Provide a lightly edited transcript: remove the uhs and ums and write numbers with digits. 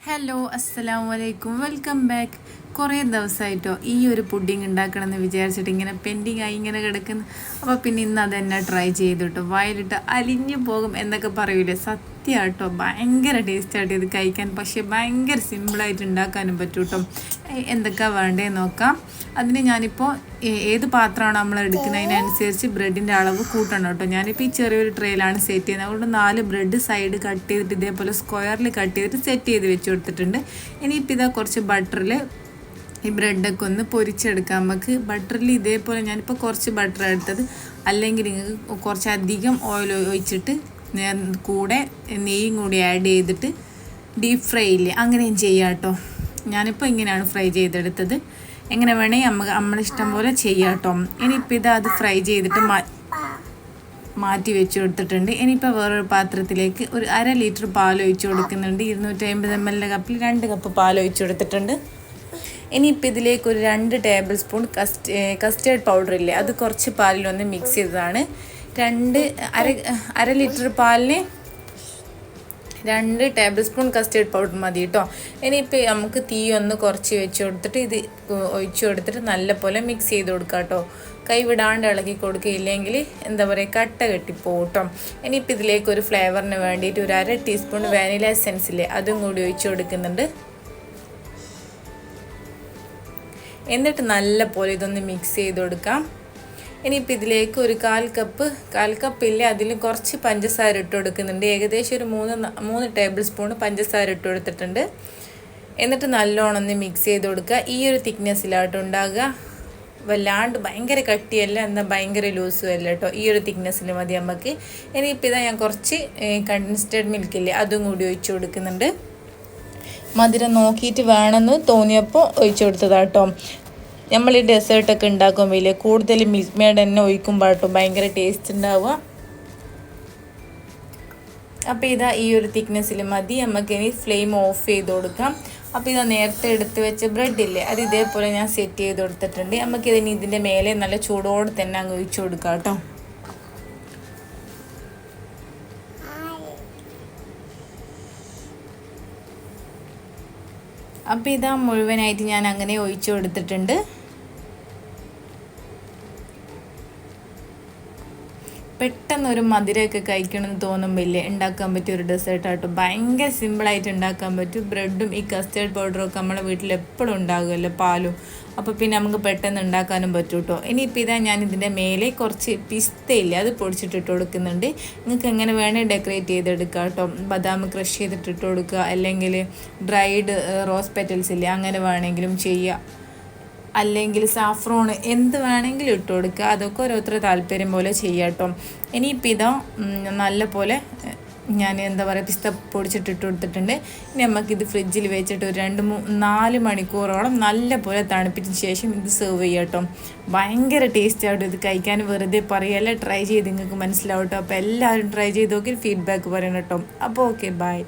Hello അസ്സലാമു അലൈക്കും welcome back. കുറേ ദിവസമായിട്ടോ ഈ ഒരു പുഡിങ് ഉണ്ടാക്കണമെന്ന് വിചാരിച്ചിട്ട് ഇങ്ങനെ പെൻഡിങ് ആയി ഇങ്ങനെ കിടക്കുന്നു. അപ്പോൾ പിന്നെ ഇന്ന് അതെന്നെ ട്രൈ ചെയ്തിട്ടോ. വയലിട്ട് അലിഞ്ഞു പോകും എന്നൊക്കെ പറയൂലേ, സത്യമായിട്ടോ ഭയങ്കര ടേസ്റ്റായിട്ട് ഇത് കഴിക്കാൻ. പക്ഷേ ഭയങ്കര സിമ്പിളായിട്ട് ഉണ്ടാക്കാനും പറ്റും കേട്ടോ. എന്തൊക്കെയാണ് വേണ്ടതെന്ന് നോക്കാം. അതിന് ഞാനിപ്പോൾ ഏത് പാത്രമാണ് നമ്മൾ എടുക്കുന്നതിനനുസരിച്ച് ബ്രെഡിൻ്റെ അളവ് കൂട്ടണം കേട്ടോ. ഞാനിപ്പോൾ ഈ ചെറിയൊരു ട്രേയിലാണ് സെറ്റ് ചെയ്യുന്നത്. അതുകൊണ്ട് 4 ബ്രെഡ് സൈഡ് കട്ട് ചെയ്തിട്ട് ഇതേപോലെ സ്ക്വയറിൽ കട്ട് ചെയ്തിട്ട് സെറ്റ് ചെയ്ത് വെച്ച് കൊടുത്തിട്ടുണ്ട്. ഇനിയിപ്പോൾ ഇതാ കുറച്ച് ബട്ടറിൽ ഈ ബ്രെഡൊക്കെ ഒന്ന് പൊരിച്ചെടുക്കാം. നമുക്ക് ബട്ടറിൽ ഇതേപോലെ ഞാനിപ്പോൾ കുറച്ച് ബട്ടർ എടുത്തത്, അല്ലെങ്കിൽ നിങ്ങൾക്ക് കുറച്ചധികം ഓയിൽ ഒഴിച്ചിട്ട് കൂടെ നെയ്യും കൂടി ആഡ് ചെയ്തിട്ട് ഡീപ്പ് ഫ്രൈ ഇല്ലേ അങ്ങനെയും ചെയ്യാം കേട്ടോ. ഞാനിപ്പോൾ ഇങ്ങനെയാണ് ഫ്രൈ ചെയ്തെടുത്തത്. എങ്ങനെ വേണമെങ്കിൽ നമ്മളിഷ്ടം പോലെ ചെയ്യാം കേട്ടോ. ഇനിയിപ്പോൾ ഇത് അത് ഫ്രൈ ചെയ്തിട്ട് മാറ്റി വെച്ച് കൊടുത്തിട്ടുണ്ട്. ഇനിയിപ്പോൾ വേറൊരു പാത്രത്തിലേക്ക് ഒരു 1/2 ലിറ്റർ പാൽ ഒഴിച്ച് കൊടുക്കുന്നുണ്ട്. 250 ml കപ്പിൽ 2 കപ്പ് പാൽ ഒഴിച്ച് കൊടുത്തിട്ടുണ്ട്. ഇനിയിപ്പോൾ ഇതിലേക്ക് ഒരു 2 ടേബിൾ സ്പൂൺ കസ്റ്റേർഡ് പൗഡർ ഇല്ലേ, അത് കുറച്ച് പാലിലൊന്ന് മിക്സ് ചെയ്തതാണ്. 1/2 ലിറ്റർ പാലിന് 2 ടേബിൾ സ്പൂൺ കസ്റ്റേർഡ് പൗഡർ മതി കേട്ടോ. ഇനിയിപ്പോൾ നമുക്ക് തീ ഒന്ന് കുറച്ച് വെച്ച് കൊടുത്തിട്ട് ഇത് ഒഴിച്ച് കൊടുത്തിട്ട് നല്ലപോലെ മിക്സ് ചെയ്ത് കൊടുക്കാം കേട്ടോ. കൈ വിടാണ്ട് ഇളക്കി കൊടുക്കുകയില്ലെങ്കിൽ എന്താ പറയുക, കട്ട കെട്ടിപ്പോവും കേട്ടോ. ഇനിയിപ്പോൾ ഇതിലേക്ക് ഒരു ഫ്ലേവറിന് വേണ്ടിയിട്ട് ഒരു 1/2 ടീസ്പൂൺ വാനില എസൻസ് ഇല്ലേ, അതും കൂടി ഒഴിച്ച് കൊടുക്കുന്നുണ്ട്. എന്നിട്ട് നല്ല പോലെ ഇതൊന്ന് മിക്സ് ചെയ്ത് കൊടുക്കാം. ഇനിയിപ്പോൾ ഇതിലേക്ക് ഒരു 1/4 കപ്പ് ഇല്ലേ, അതിൽ കുറച്ച് പഞ്ചസാര ഇട്ട് കൊടുക്കുന്നുണ്ട്. ഏകദേശം ഒരു 3 ടേബിൾ സ്പൂൺ പഞ്ചസാര ഇട്ട് കൊടുത്തിട്ടുണ്ട്. എന്നിട്ട് നല്ലോണം ഒന്ന് മിക്സ് ചെയ്ത് കൊടുക്കുക. ഈ ഒരു തിക്നെസ്സിലായിട്ട് ഉണ്ടാകുക. വല്ലാണ്ട് ഭയങ്കര കട്ടിയല്ല, എന്നാൽ ഭയങ്കര ലൂസും അല്ല കേട്ടോ. ഈ ഒരു തിക്നെസ്സിൽ മതി നമുക്ക്. ഇനിയിപ്പോൾ ഇതാ ഞാൻ കുറച്ച് കണ്ടൻസ്ഡ് മിൽക്കില്ലേ, അതും കൂടി ഒഴിച്ച് കൊടുക്കുന്നുണ്ട്. മധുരം നോക്കിയിട്ട് വേണമെന്ന് തോന്നിയപ്പോൾ ഒഴിച്ചു കൊടുത്തതാട്ടോ. നമ്മൾ ഈ ഡെസേർട്ടൊക്കെ ഉണ്ടാക്കുമ്പോൾ കൂടുതൽ മിൽക്ക് മെയ്ഡ് തന്നെ ഒഴിക്കുമ്പോൾ കേട്ടോ ഭയങ്കര ടേസ്റ്റ് ഉണ്ടാവുക. അപ്പോൾ ഇതാ ഈ ഒരു തിക്നെസ്സിൽ മതി. നമുക്കിനി ഫ്ലെയിം ഓഫ് ചെയ്ത് കൊടുക്കാം. അപ്പോൾ ഇതാ നേരത്തെ എടുത്ത് വെച്ച ബ്രെഡ് ഇല്ലേ, അത് ഇതേപോലെ ഞാൻ സെറ്റ് ചെയ്ത് കൊടുത്തിട്ടുണ്ട്. നമുക്കിതിന് ഇതിൻ്റെ മേലെ നല്ല ചൂടോടെ തന്നെ അങ്ങ് ഒഴിച്ചു കൊടുക്കാം കേട്ടോ. അപ്പോൾ ഇതാ മുഴുവനായിട്ട് ഞാൻ അങ്ങനെ ഒഴിച്ചു കൊടുത്തിട്ടുണ്ട്. പെട്ടെന്നൊരു മധുരമൊക്കെ കഴിക്കണമെന്ന് തോന്നുമ്പോൾ ഇല്ലേ, ഉണ്ടാക്കാൻ പറ്റിയ ഒരു ഡെസേർട്ടാട്ടോ. ഭയങ്കര സിമ്പിളായിട്ട് ഉണ്ടാക്കാൻ പറ്റും. ബ്രെഡും ഈ കസ്റ്റേർഡ് പൗഡറൊക്കെ നമ്മളെ വീട്ടിൽ എപ്പോഴും ഉണ്ടാകുമല്ലോ, പാലും. അപ്പോൾ പിന്നെ നമുക്ക് പെട്ടെന്ന് ഉണ്ടാക്കാനും പറ്റും കേട്ടോ. ഇനിയിപ്പോൾ ഇതാ ഞാൻ ഇതിൻ്റെ മേലെ കുറച്ച് പിസ്തയില്ലേ, അത് പൊടിച്ചിട്ടിട്ട് കൊടുക്കുന്നുണ്ട്. നിങ്ങൾക്ക് എങ്ങനെ വേണേൽ ഡെക്കറേറ്റ് ചെയ്തെടുക്കുക കേട്ടോ. ബദാം ക്രഷ് ചെയ്തിട്ടിട്ട് കൊടുക്കുക, അല്ലെങ്കിൽ ഡ്രൈഡ് റോസ് പെറ്റൽസ് ഇല്ലേ, അങ്ങനെ വേണമെങ്കിലും ചെയ്യുക. അല്ലെങ്കിൽ സാഫ്രോൺ എന്ത് വേണമെങ്കിലും ഇട്ട് കൊടുക്കുക. അതൊക്കെ ഓരോരുത്തരുടെ താല്പര്യം പോലെ ചെയ്യാം കേട്ടോ. ഇനിയിപ്പോൾ ഇതാ നല്ല പോലെ ഞാൻ എന്താ പറയുക പിസ്ത പൊടിച്ചിട്ടിട്ട് കൊടുത്തിട്ടുണ്ട്. ഇനി നമുക്കിത് ഫ്രിഡ്ജിൽ വെച്ചിട്ട് ഒരു 2-4 മണിക്കൂറോളം നല്ല പോലെ തണുപ്പിച്ചതിന് ശേഷം ഇത് സെർവ് ചെയ്യാം കേട്ടോ. ഭയങ്കര ടേസ്റ്റ് ആയിട്ട് ഇത് കഴിക്കാൻ വെറുതെ പറയുകയല്ല, ട്രൈ ചെയ്ത് നിങ്ങൾക്ക് മനസ്സിലാവും കേട്ടോ. അപ്പോൾ എല്ലാവരും ട്രൈ ചെയ്ത് നോക്കി ഫീഡ്ബാക്ക് പറയണം കേട്ടോ. അപ്പോൾ ഓക്കെ, ബൈ.